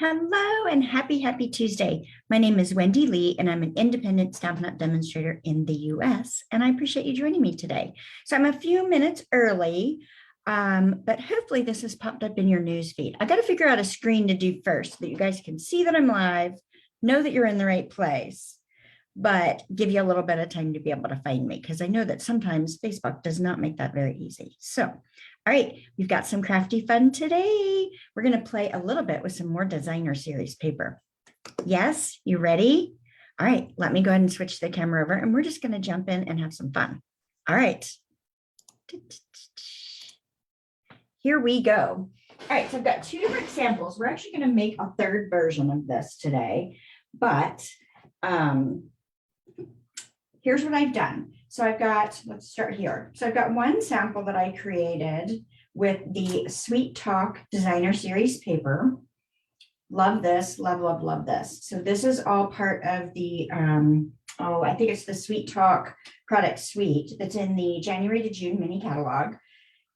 Hello and happy Tuesday. My name is Wendy Lee and I'm an independent Stampin' Up! Demonstrator in the US, and I appreciate you joining me today. So I'm a few minutes early, but hopefully this has popped up in your news feed. I got to figure out a screen to do first so that you guys can see that I'm live, know that you're in the right place, but give you a little bit of time to be able to find me, because I know that sometimes Facebook does not make that very easy. So all right, we've got some crafty fun today. We're going to play a little bit with some more designer series paper. Yes, you ready? All right, let me go ahead and switch the camera over and we're just going to jump in and have some fun. All right. Here we go. All right, so I've got two different samples. We're actually going to make a third version of this today, but here's what I've done. So I've got, let's start here. So I've got one sample that I created with the Sweet Talk Designer Series paper. Love this, love this. So this is all part of the, I think it's the Sweet Talk product suite that's in the January to June mini catalog.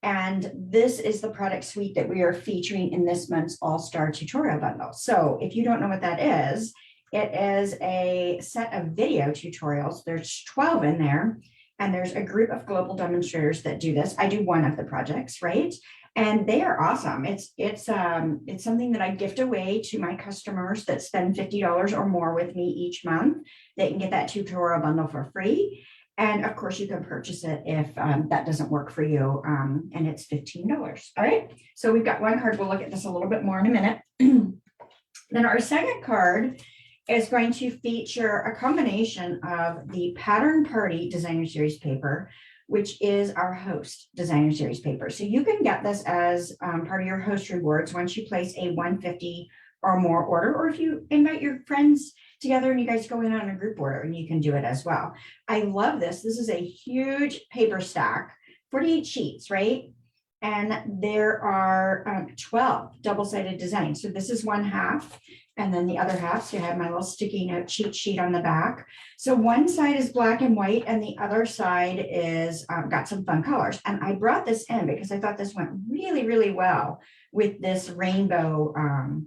And this is the product suite that we are featuring in this month's All-Star Tutorial Bundle. So if you don't know what that is, it is a set of video tutorials. There's 12 in there, and there's a group of global demonstrators that do this. I do one of the projects, right? And they are awesome. It's something that I gift away to my customers that spend $50 or more with me each month. They can get that tutorial bundle for free. And of course, you can purchase it if that doesn't work for you, and it's $15. All right, so we've got one card. We'll look at this a little bit more in a minute. Then our second card is going to feature a combination of the Pattern Party Designer Series paper, which is our host designer series paper. So you can get this as part of your host rewards once you place a 150 or more order, or if you invite your friends together and you guys go in on a group order, and you can do it as well. I love this. This is a huge paper stack, 48 sheets, right? And there are 12 double-sided designs. So this is one half, and then the other half. So you have my little sticky note cheat sheet on the back. So one side is black and white, and the other side is got some fun colors. And I brought this in because I thought this went really well with this rainbow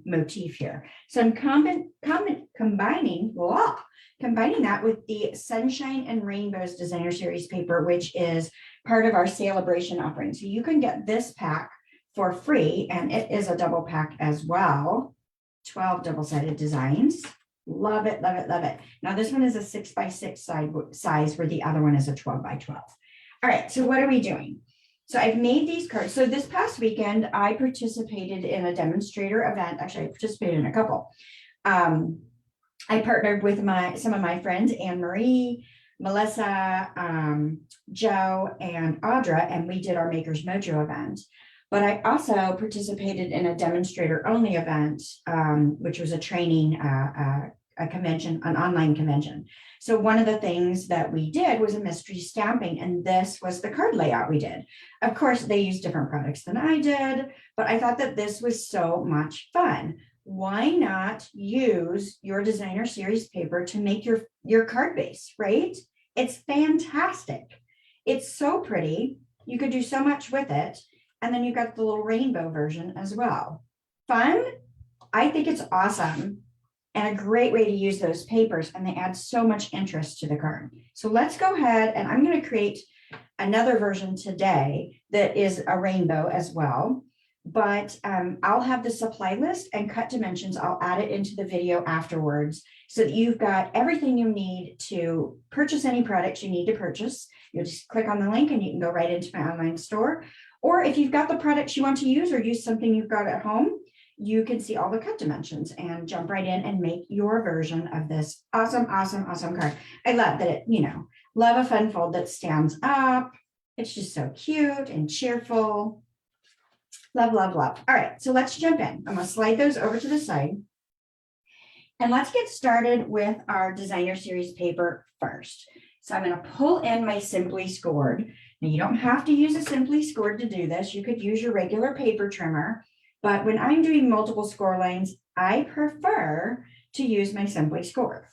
motif here. So I'm combining that with the Sunshine and Rainbows Designer Series paper, which is part of our celebration offering. So you can get this pack for free, and it is a double pack as well. 12 double-sided designs. Love it. Now this one is a 6x6 size, where the other one is a 12x12. All right, so what are we doing? So I've made these cards. So this past weekend, I participated in a demonstrator event. Actually, I participated in a couple. I partnered with some of my friends, Anne Marie, Melissa, Joe, and Audra, and we did our Maker's Mojo event. But I also participated in a demonstrator only event, which was a training, a convention, an online convention. So one of the things that we did was a mystery stamping, and this was the card layout we did. Of course, they used different products than I did, but I thought that this was so much fun. Why not use your designer series paper to make your card base, right? It's fantastic. It's so pretty. You could do so much with it. And then you've got the little rainbow version as well. Fun? I think it's awesome and a great way to use those papers, and they add so much interest to the card. So let's go ahead, and I'm going to create another version today that is a rainbow as well. But I'll have the supply list and cut dimensions. I'll add it into the video afterwards so that you've got everything you need to purchase any products you need to purchase. You'll just click on the link and you can go right into my online store. Or if you've got the products you want to use, or use something you've got at home, you can see all the cut dimensions and jump right in and make your version of this awesome card. I love that it, love a fun fold that stands up. It's just so cute and cheerful. Love. All right, so let's jump in. I'm gonna slide those over to the side. And let's get started with our designer series paper first. So I'm gonna pull in my Simply Scored. Now you don't have to use a Simply Scored to do this. You could use your regular paper trimmer, but when I'm doing multiple score lines, I prefer to use my Simply Scored.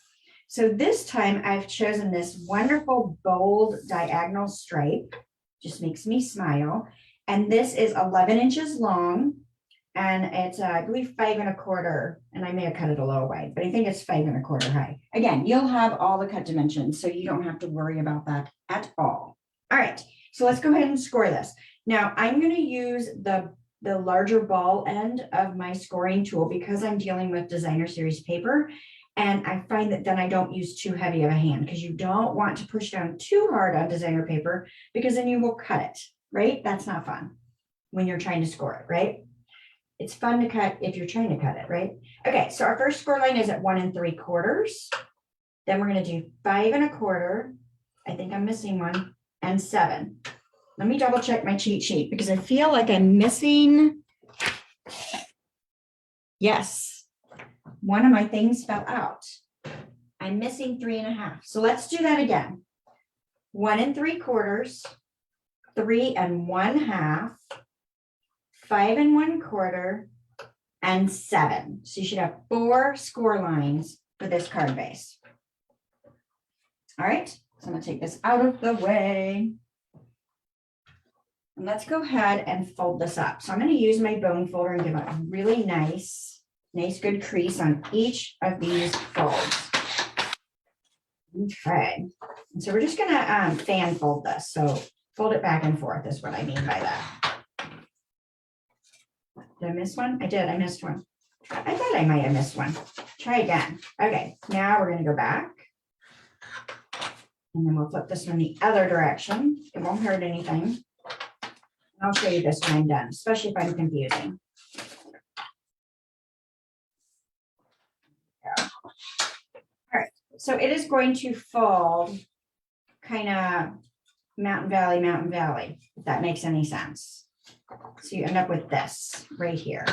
So this time I've chosen this wonderful bold diagonal stripe, just makes me smile. And this is 11 inches long and it's, I believe 5 1/4, and I may have cut it a little wide, but I think it's 5 1/4 high. Again, you'll have all the cut dimensions, so you don't have to worry about that at all. All right, so let's go ahead and score this. Now I'm going to use the larger ball end of my scoring tool because I'm dealing with designer series paper. And I find that then I don't use too heavy of a hand, because you don't want to push down too hard on designer paper, because then you will cut it, right? That's not fun when you're trying to score it, right? It's fun to cut if you're trying to cut it, right? Okay, so our first score line is at 1 3/4. Then we're going to do 5 1/4. I think I'm missing one, and 7. Let me double check my cheat sheet because I feel like I'm missing. Yes, one of my things fell out. I'm missing 3 1/2. So let's do that again. 1 3/4, 3 1/2, 5 1/4, and 7. So you should have 4 score lines for this card base. All right, so I'm going to take this out of the way. And let's go ahead and fold this up. So I'm going to use my bone folder and give a really nice good crease on each of these folds. Okay, and so we're just going to fan fold this. So fold it back and forth is what I mean by that. Did I miss one? I did. I missed one. I thought I might have missed one. Try again. Okay, now we're going to go back. And then we'll flip this one the other direction. It won't hurt anything. I'll show you this when I'm done, especially if I'm confusing. Yeah. All right, so it is going to fold kind of mountain valley, if that makes any sense. So you end up with this right here.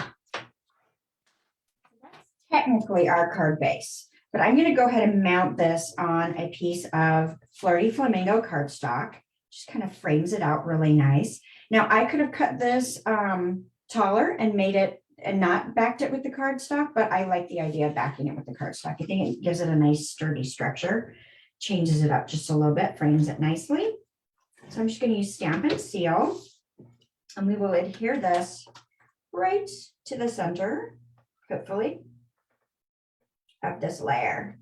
That's technically our card base, but I'm going to go ahead and mount this on a piece of Flirty Flamingo cardstock. Just kind of frames it out really nice. Now I could have cut this taller and made it and not backed it with the cardstock, but I like the idea of backing it with the cardstock. I think it gives it a nice sturdy structure, changes it up just a little bit, frames it nicely. So I'm just going to use Stampin' Seal, and we will adhere this right to the center, hopefully, of this layer.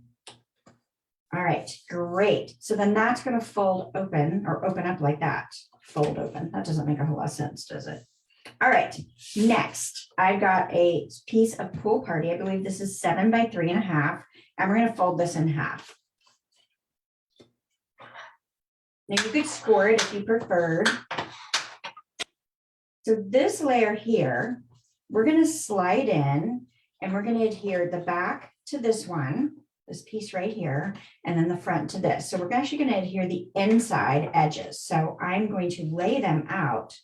All right, great. So then that's going to fold open or open up like that. Fold open. That doesn't make a whole lot of sense, does it? All right, next, I've got a piece of Pool Party. I believe this is 7 by 3 1/2, and we're going to fold this in half. Now you could score it if you preferred. So this layer here, we're going to slide in, and we're going to adhere the back to this one, this piece right here, and then the front to this. So we're actually going to adhere the inside edges. So I'm going to lay them out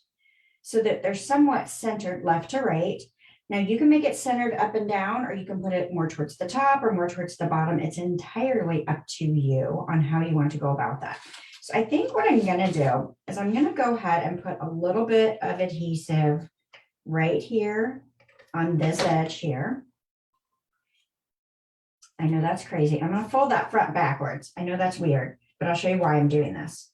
so that they're somewhat centered left to right. Now you can make it centered up and down, or you can put it more towards the top or more towards the bottom. It's entirely up to you on how you want to go about that. So I think what I'm going to do is I'm going to go ahead and put a little bit of adhesive right here on this edge here. I know that's crazy. I'm going to fold that front backwards. I know that's weird, but I'll show you why I'm doing this.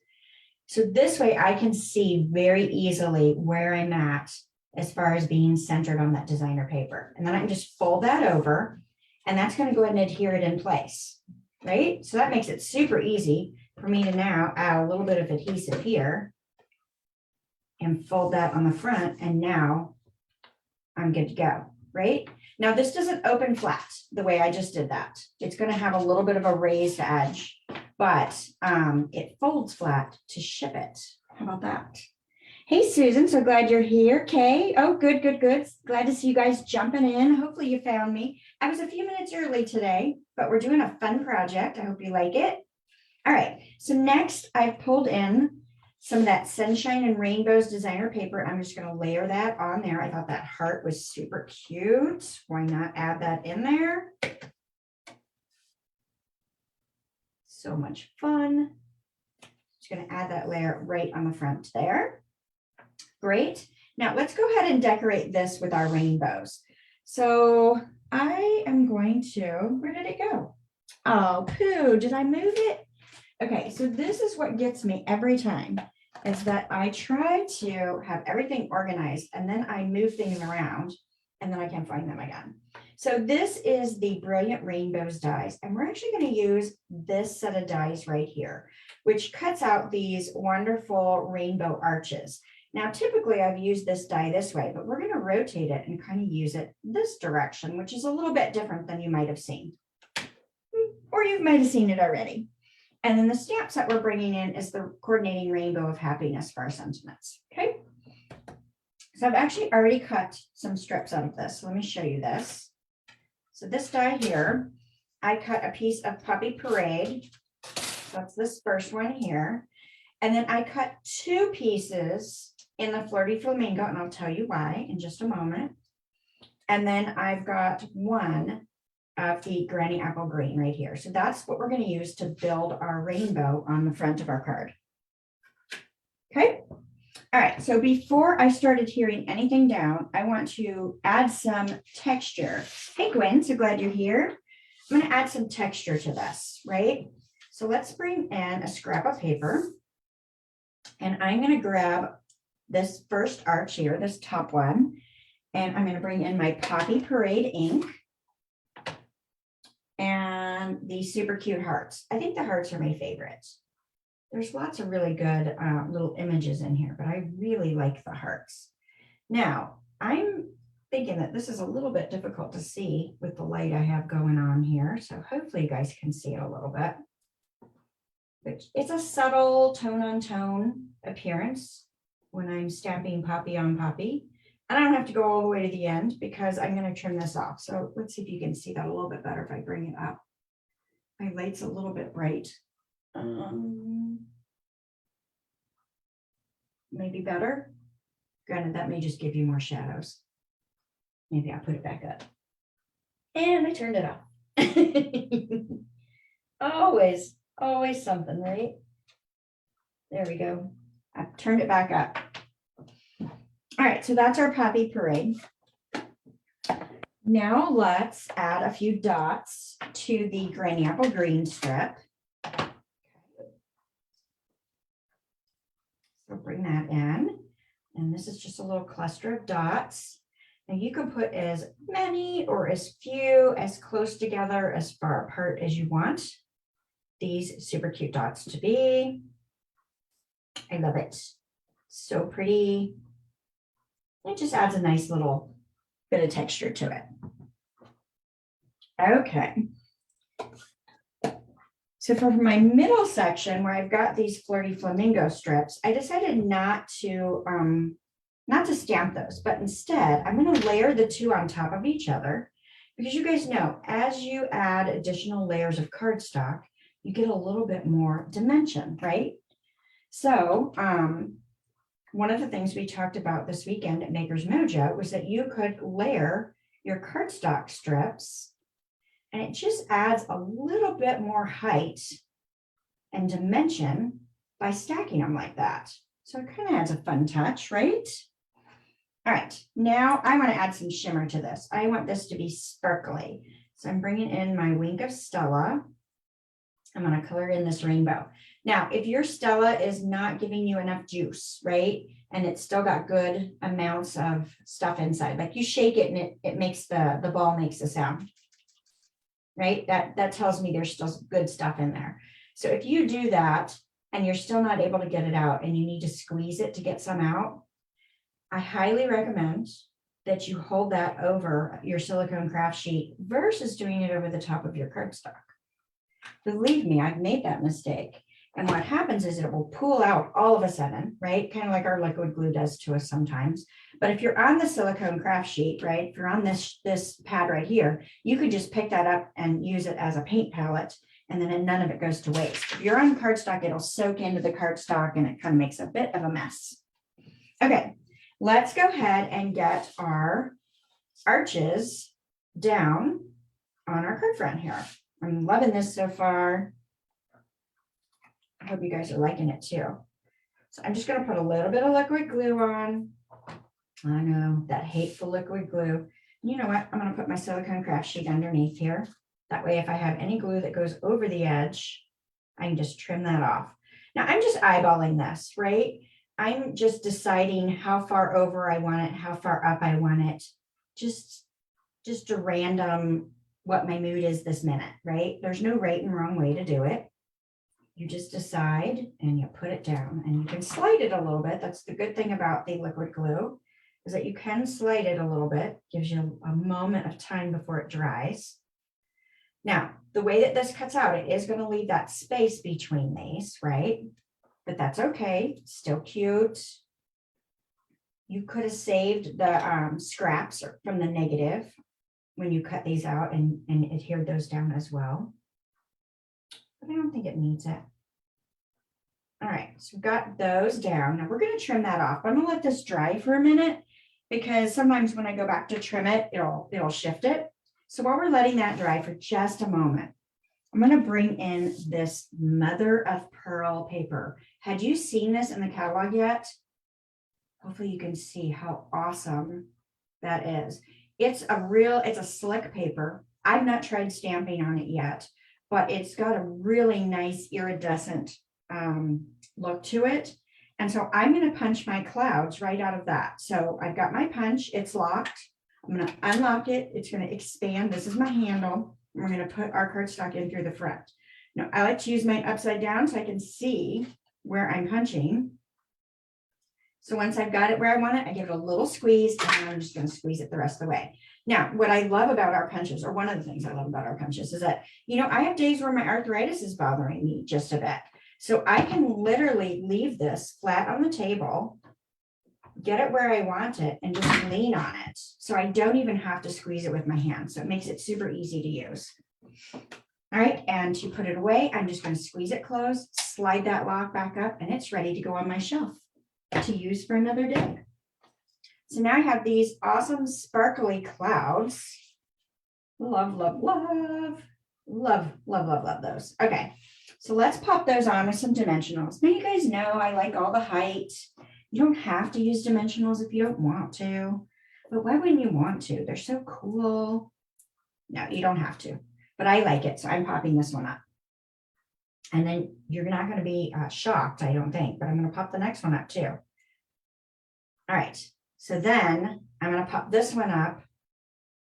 So this way I can see very easily where I'm at as far as being centered on that designer paper. And then I can just fold that over, and that's going to go ahead and adhere it in place, right? So that makes it super easy for me to now add a little bit of adhesive here and fold that on the front. And now I'm good to go, right? Now this doesn't open flat the way I just did that. It's going to have a little bit of a raised edge, but it folds flat to ship it. How about that? Hey, Susan, so glad you're here. Kay, oh, good. Glad to see you guys jumping in. Hopefully you found me. I was a few minutes early today, but we're doing a fun project. I hope you like it. All right, so next I've pulled in some of that Sunshine and Rainbows designer paper. I'm just going to layer that on there. I thought that heart was super cute. Why not add that in there? So much fun. Just going to add that layer right on the front there. Great. Now let's go ahead and decorate this with our rainbows. So I am going to, where did it go? Oh, poo, did I move it? Okay, so this is what gets me every time, is that I try to have everything organized, and then I move things around, and then I can't find them again. So this is the Brilliant Rainbows dies, and we're actually going to use this set of dies right here, which cuts out these wonderful rainbow arches. Now, typically I've used this die this way, but we're going to rotate it and kind of use it this direction, which is a little bit different than you might have seen, or you might have seen it already. And then the stamps that we're bringing in is the coordinating rainbow of happiness for our sentiments. Okay. So I've actually already cut some strips out of this. So let me show you this. So this die here, I cut a piece of Puppy Parade. That's this first one here. And then I cut 2 pieces in the Flirty Flamingo, and I'll tell you why in just a moment. And then I've got 1 of the Granny Apple Green right here. So that's what we're going to use to build our rainbow on the front of our card. Okay. All right, so before I started tearing anything down, I want to add some texture. Hey, Gwen, so glad you're here. I'm going to add some texture to this, right? So let's bring in a scrap of paper, and I'm going to grab this first arch here, this top one, and I'm going to bring in my Poppy Parade ink and these super cute hearts. I think the hearts are my favorites. There's lots of really good little images in here, but I really like the hearts. Now, I'm thinking that this is a little bit difficult to see with the light I have going on here. So hopefully you guys can see it a little bit. But it's a subtle tone on tone appearance when I'm stamping Poppy on Poppy. And I don't have to go all the way to the end because I'm going to trim this off. So let's see if you can see that a little bit better if I bring it up. My light's a little bit bright. Maybe better. Granted, that may just give you more shadows. Maybe I'll put it back up. And I turned it off. Always something, right? There we go. I've turned it back up. All right, so that's our Poppy Parade. Now let's add a few dots to the Granny Apple Green strip. So bring that in, and this is just a little cluster of dots. Now you can put as many or as few, as close together, as far apart as you want these super cute dots to be. I love it. So pretty. It just adds a nice little bit of texture to it. Okay. So for my middle section where I've got these Flirty Flamingo strips, I decided not to stamp those, but instead I'm going to layer the 2 on top of each other, because you guys know as you add additional layers of cardstock, you get a little bit more dimension, right? So one of the things we talked about this weekend at Maker's Mojo was that you could layer your cardstock strips, and it just adds a little bit more height and dimension by stacking them like that. So it kind of adds a fun touch, right? All right, now I want to add some shimmer to this. I want this to be sparkly. So I'm bringing in my Wink of Stella. I'm going to color in this rainbow. Now, if your Stella is not giving you enough juice, right, and it's still got good amounts of stuff inside, like you shake it and it makes the ball makes a sound, right? That tells me there's still good stuff in there. So if you do that and you're still not able to get it out and you need to squeeze it to get some out, I highly recommend that you hold that over your silicone craft sheet versus doing it over the top of your cardstock. Believe me, I've made that mistake. And what happens is it will pull out all of a sudden, right? Kind of like our liquid glue does to us sometimes. But if you're on the silicone craft sheet, right? If you're on this pad right here, you could just pick that up and use it as a paint palette, and then none of it goes to waste. If you're on cardstock, it'll soak into the cardstock and it kind of makes a bit of a mess. Okay, let's go ahead and get our arches down on our card front here. I'm loving this so far. I hope you guys are liking it too. So I'm just going to put a little bit of liquid glue on. I know, that hateful liquid glue. You know what? I'm going to put my silicone craft sheet underneath here. That way, if I have any glue that goes over the edge, I can just trim that off. Now, I'm just eyeballing this, right? I'm just deciding how far over I want it, how far up I want it. just a random what my mood is this minute, right? There's no right and wrong way to do it. You just decide and you put it down, and you can slide it a little bit. That's the good thing about the liquid glue, is that you can slide it a little bit, gives you a moment of time before it dries. Now, the way that this cuts out, it is going to leave that space between these, right? But that's okay, still cute. You could have saved the scraps from the negative when you cut these out and adhered those down as well. But I don't think it needs it. All right, so we've got those down. Now we're going to trim that off. I'm going to let this dry for a minute, because sometimes when I go back to trim it, it'll shift it. So while we're letting that dry for just a moment, I'm going to bring in this mother of pearl paper. Had you seen this in the catalog yet? Hopefully you can see how awesome that is. It's a slick paper. I've not tried stamping on it yet, but it's got a really nice iridescent look to it. And so I'm going to punch my clouds right out of that. So I've got my punch, it's locked. I'm going to unlock it. It's going to expand. This is my handle. And we're going to put our cardstock in through the front. Now I like to use mine upside down so I can see where I'm punching. So once I've got it where I want it, I give it a little squeeze, and I'm just going to squeeze it the rest of the way. Now, what I love about our punches, or one of the things I love about our punches, is that, I have days where my arthritis is bothering me just a bit. So I can literally leave this flat on the table, get it where I want it, and just lean on it. So I don't even have to squeeze it with my hand. So it makes it super easy to use. All right, and to put it away, I'm just going to squeeze it closed, slide that lock back up, and it's ready to go on my shelf to use for another day. So now I have these awesome sparkly clouds. Love, love, love, love, love, love, love those. Okay, so let's pop those on with some dimensionals. Now you guys know I like all the height. You don't have to use dimensionals if you don't want to, but why wouldn't you want to? They're so cool. No, you don't have to, but I like it, so I'm popping this one up. And then you're not going to be shocked, I don't think, but I'm going to pop the next one up too. All right, so then I'm going to pop this one up,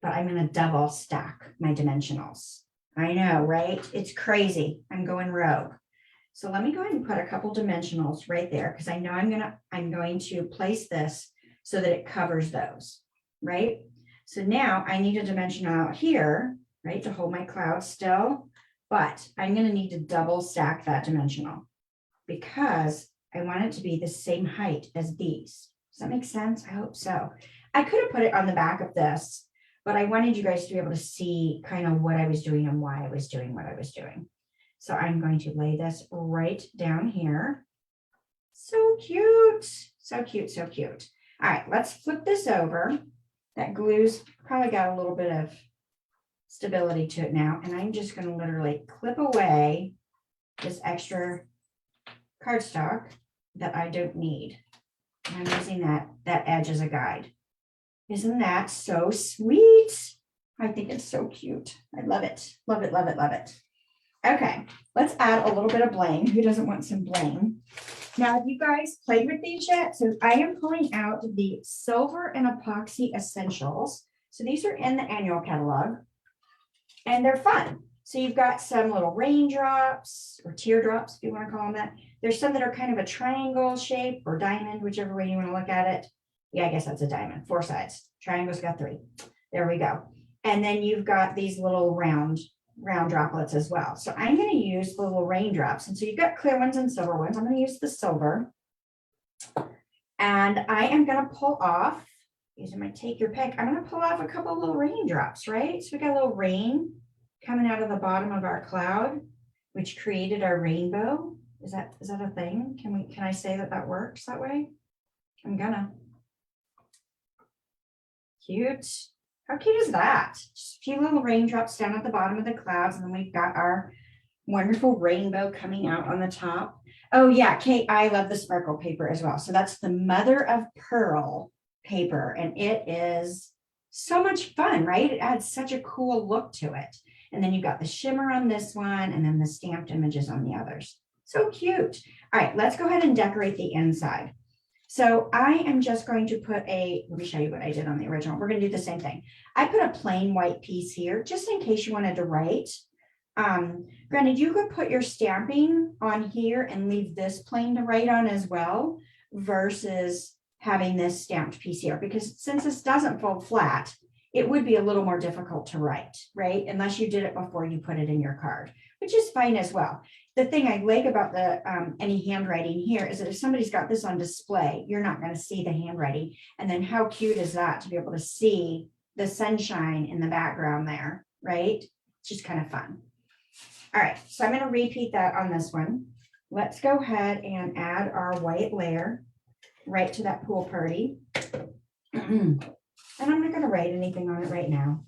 but I'm going to double stack my dimensionals. I know, right? It's crazy. I'm going rogue. So let me go ahead and put a couple dimensionals right there, because I know I'm going to place this so that it covers those, right? So now I need a dimensional out here, right, to hold my cloud still, but I'm going to need to double stack that dimensional because I want it to be the same height as these. Does that make sense? I hope so. I could have put it on the back of this, but I wanted you guys to be able to see kind of what I was doing and why I was doing what I was doing. So I'm going to lay this right down here. So cute, so cute, so cute. All right, let's flip this over. That glue's probably got a little bit of stability to it now. And I'm just going to literally clip away this extra cardstock that I don't need. And I'm using that edge as a guide. Isn't that so sweet? I think it's so cute. I love it. Love it, love it, love it. Okay, let's add a little bit of bling. Who doesn't want some bling? Now, have you guys played with these yet? So I am pulling out the Silver and Epoxy Essentials. So these are in the annual catalog, and they're fun. So you've got some little raindrops or teardrops, if you want to call them that. There's some that are kind of a triangle shape or diamond, whichever way you want to look at it. Yeah, I guess that's a diamond, 4 sides. Triangle's got 3. There we go. And then you've got these little round droplets as well. So I'm going to use the little raindrops. And so you've got clear ones and silver ones. I'm going to use the silver. And I am going to pull off, using my take your pick, I'm going to pull off a couple of little raindrops, right? So we got a little rain coming out of the bottom of our cloud, which created our rainbow. Is that a thing? Can I say that works that way? I'm gonna. Cute. How cute is that? Just a few little raindrops down at the bottom of the clouds, and then we've got our wonderful rainbow coming out on the top. Oh yeah, Kate, I love the sparkle paper as well. So that's the mother of pearl paper, and it is so much fun, right? It adds such a cool look to it. And then you've got the shimmer on this one, and then the stamped images on the others. So cute. All right, let's go ahead and decorate the inside. So I am just going to put let me show you what I did on the original. We're going to do the same thing. I put a plain white piece here, just in case you wanted to write. Granted, you could put your stamping on here and leave this plain to write on as well, versus having this stamped piece here, because since this doesn't fold flat, it would be a little more difficult to write, right? Unless you did it before you put it in your card, which is fine as well. The thing I like about the any handwriting here is that if somebody's got this on display, you're not going to see the handwriting. And then how cute is that to be able to see the sunshine in the background there, right? It's just kind of fun. All right, so I'm going to repeat that on this one. Let's go ahead and add our white layer right to that pool party. And I'm not going to write anything on it right now.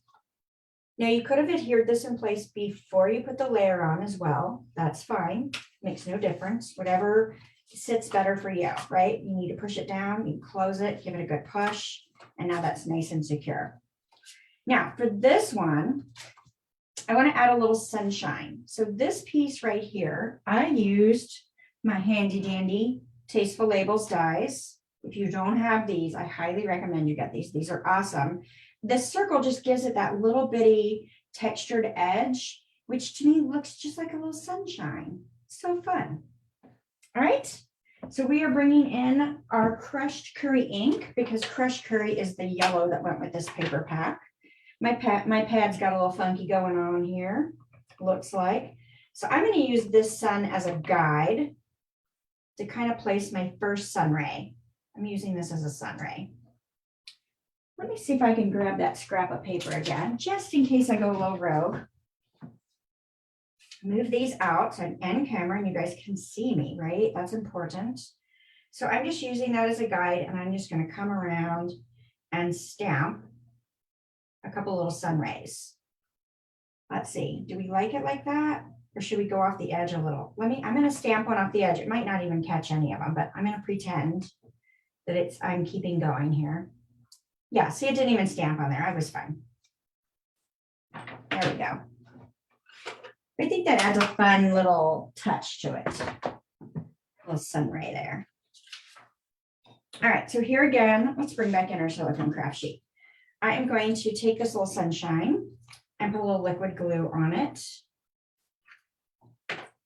Now, you could have adhered this in place before you put the layer on as well. That's fine. Makes no difference. Whatever sits better for you, right? You need to push it down, you close it, give it a good push, and now that's nice and secure. Now, for this one, I want to add a little sunshine. So this piece right here, I used my handy dandy Tasteful Labels dies. If you don't have these, I highly recommend you get these. These are awesome. This circle just gives it that little bitty textured edge, which to me looks just like a little sunshine. So fun. All right. So we are bringing in our crushed curry ink, because crushed curry is the yellow that went with this paper pack. My pad's got a little funky going on here, looks like. So I'm going to use this sun as a guide to kind of place my first sun ray. I'm using this as a sun ray. Let me see if I can grab that scrap of paper again, just in case I go low rogue. Move these out so I'm in camera and you guys can see me, right? That's important. So I'm just using that as a guide, and I'm just going to come around and stamp a couple little sun rays. Let's see, do we like it like that? Or should we go off the edge a little? I'm going to stamp one off the edge. It might not even catch any of them, but I'm going to pretend that I'm keeping going here. Yeah, see, it didn't even stamp on there. I was fine. There we go. I think that adds a fun little touch to it. A little sun ray there. All right, so here again, let's bring back in our silicone craft sheet. I am going to take this little sunshine and put a little liquid glue on it.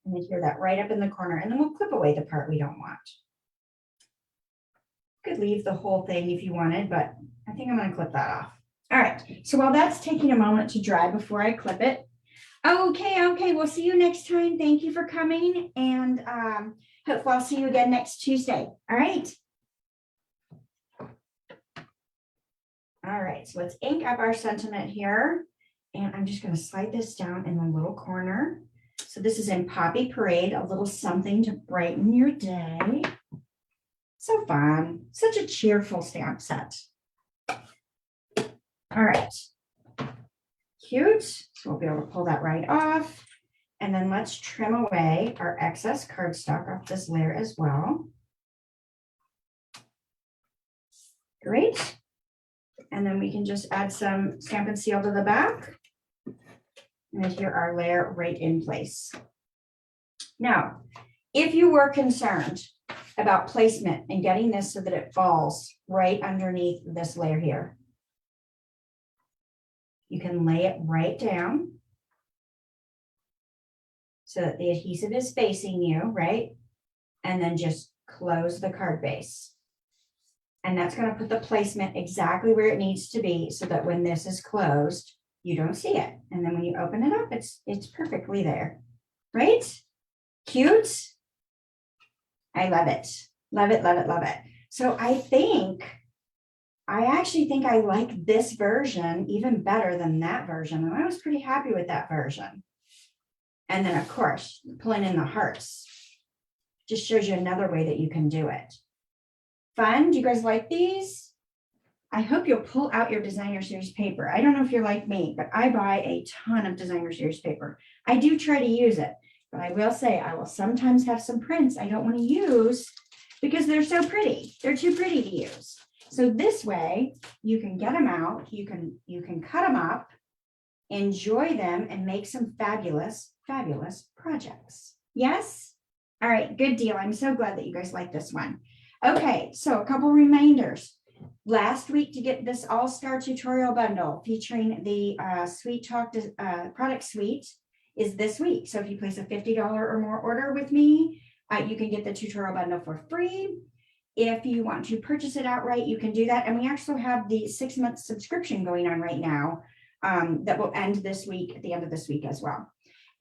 And adhere that right up in the corner, and then we'll clip away the part we don't want. Could leave the whole thing if you wanted, but I think I'm going to clip that off. All right, so while that's taking a moment to dry before I clip it, okay, we'll see you next time. Thank you for coming, and hopefully I'll see you again next Tuesday. All right. All right, so let's ink up our sentiment here, and I'm just going to slide this down in the little corner. So this is in Poppy Parade, a little something to brighten your day. So fun, such a cheerful stamp set. All right, cute. So we'll be able to pull that right off. And then let's trim away our excess cardstock off this layer as well. Great. And then we can just add some Stamp and Seal to the back. And adhere our layer right in place. Now, if you were concerned about placement and getting this so that it falls right underneath this layer here, you can lay it right down so that the adhesive is facing you, right? And then just close the card base. And that's going to put the placement exactly where it needs to be so that when this is closed, you don't see it. And then when you open it up, it's perfectly there, right? Cute. I love it. Love it, love it, love it. So I actually think I like this version even better than that version. And I was pretty happy with that version. And then of course, pulling in the hearts just shows you another way that you can do it. Fun. Do you guys like these? I hope you'll pull out your designer series paper. I don't know if you're like me, but I buy a ton of designer series paper. I do try to use it, but I will say I will sometimes have some prints I don't want to use because they're so pretty. They're too pretty to use. So this way you can get them out, you can cut them up, enjoy them, and make some fabulous, fabulous projects. Yes? All right, good deal. I'm so glad that you guys like this one. Okay, so a couple reminders. Last week to get this all-star tutorial bundle featuring the Sweet Talk product suite is this week. So if you place a $50 or more order with me, you can get the tutorial bundle for free. If you want to purchase it outright, you can do that. And we actually have the 6-month subscription going on right now that will end this week, at the end of this week as well.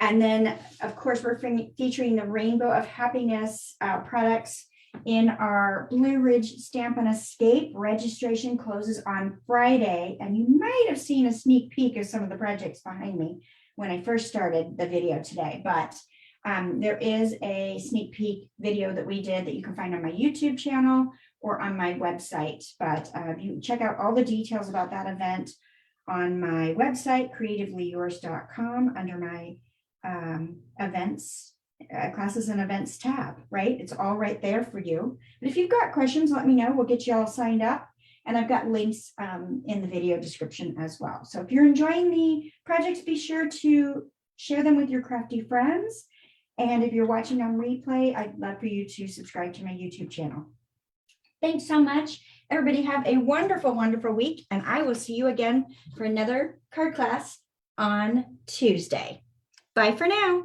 And then, of course, we're featuring the Rainbow of Happiness products in our Blue Ridge Stamp and Escape. Registration closes on Friday, and you might have seen a sneak peek of some of the projects behind me when I first started the video today, but there is a sneak peek video that we did that you can find on my YouTube channel or on my website. But you check out all the details about that event on my website, CreativeLeeYours.com, under my events, classes and events tab, right? It's all right there for you. But if you've got questions, let me know. We'll get you all signed up. And I've got links in the video description as well. So if you're enjoying the projects, be sure to share them with your crafty friends. And if you're watching on replay, I'd love for you to subscribe to my YouTube channel. Thanks so much. Everybody have a wonderful, wonderful week. And I will see you again for another card class on Tuesday. Bye for now.